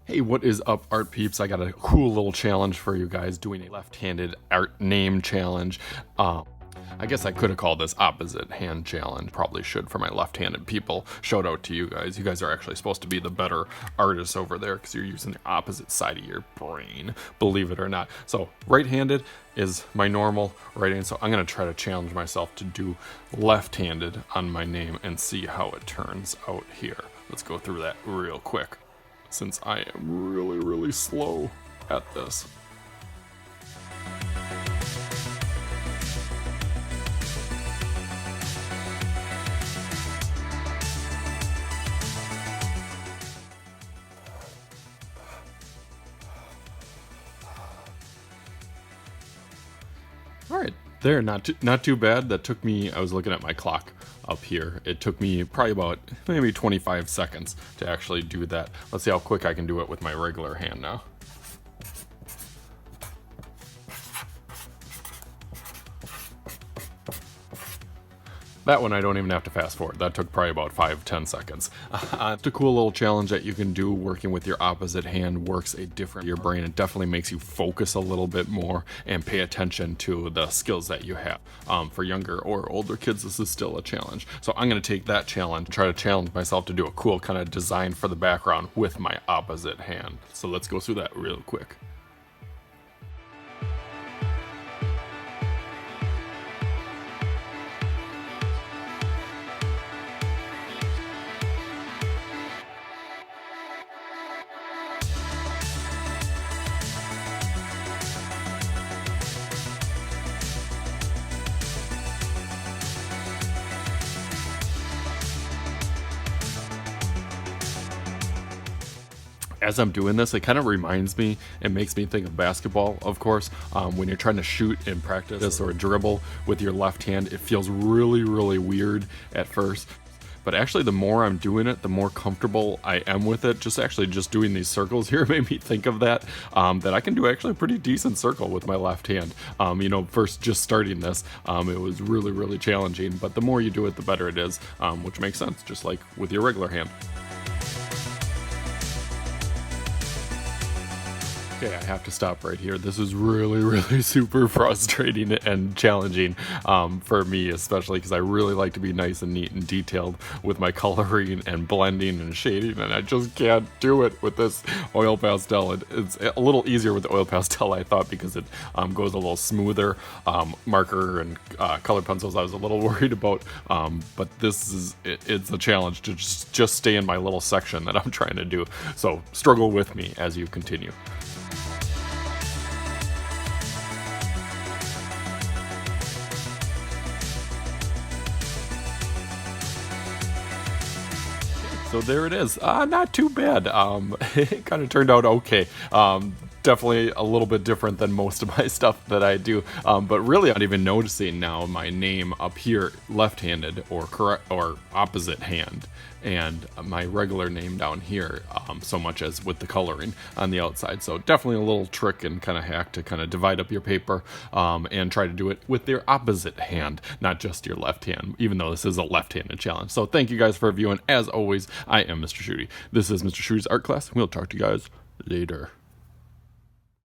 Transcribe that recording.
Hey, what is up, art peeps? I got a cool little challenge for you guys, doing a left-handed art name challenge. I guess I could have called this opposite hand challenge. Probably should for my left-handed people. Shout out to you guys. You guys are actually supposed to be the better artists over there because you're using the opposite side of your brain, believe it or not. So right-handed is my normal right hand, so I'm gonna try to challenge myself to do left-handed on my name and see how it turns out here. Let's go through that real quick, since I am really slow at this. All right, there, not too bad. That took me, I was looking at my clock up here. It took me probably about maybe 25 seconds to actually do that. Let's see how quick I can do it with my regular hand now. That one I don't even have to fast forward. That took probably about 5-10 seconds. It's a cool little challenge that you can do. Working with your opposite hand works a different your brain. It definitely makes you focus a little bit more and pay attention to the skills that you have. For younger or older kids, this is still a challenge. So I'm gonna take that challenge, try to challenge myself to do a cool kind of design for the background with my opposite hand. So let's go through that real quick. As I'm doing this, it kind of reminds me, it makes me think of basketball, of course. When you're trying to shoot in practice or dribble with your left hand, it feels really weird at first. But actually, the more I'm doing it, the more comfortable I am with it. Just doing these circles here made me think of that, that I can do actually a pretty decent circle with my left hand. First just starting this, it was really challenging, but the more you do it, the better it is, which makes sense, just like with your regular hand. Okay, I have to stop right here. This is really super frustrating and challenging for me, especially because I really like to be nice and neat and detailed with my coloring and blending and shading, and I just can't do it with this oil pastel. It's a little easier with the oil pastel, I thought, because it goes a little smoother. Marker and color pencils I was a little worried about, but it's a challenge to just stay in my little section that I'm trying to do. So struggle with me as you continue. So there it is. Not too bad. It kind of turned out okay. Definitely a little bit different than most of my stuff that I do. But really, I'm not even noticing now my name up here, left-handed or opposite hand, and my regular name down here, so much as with the coloring on the outside. So definitely a little trick and kind of hack to kind of divide up your paper and try to do it with your opposite hand, not just your left hand, even though this is a left-handed challenge. So thank you guys for viewing. As always, I am Mr. Shooty. This is Mr. Shooty's Art Class. We'll talk to you guys later.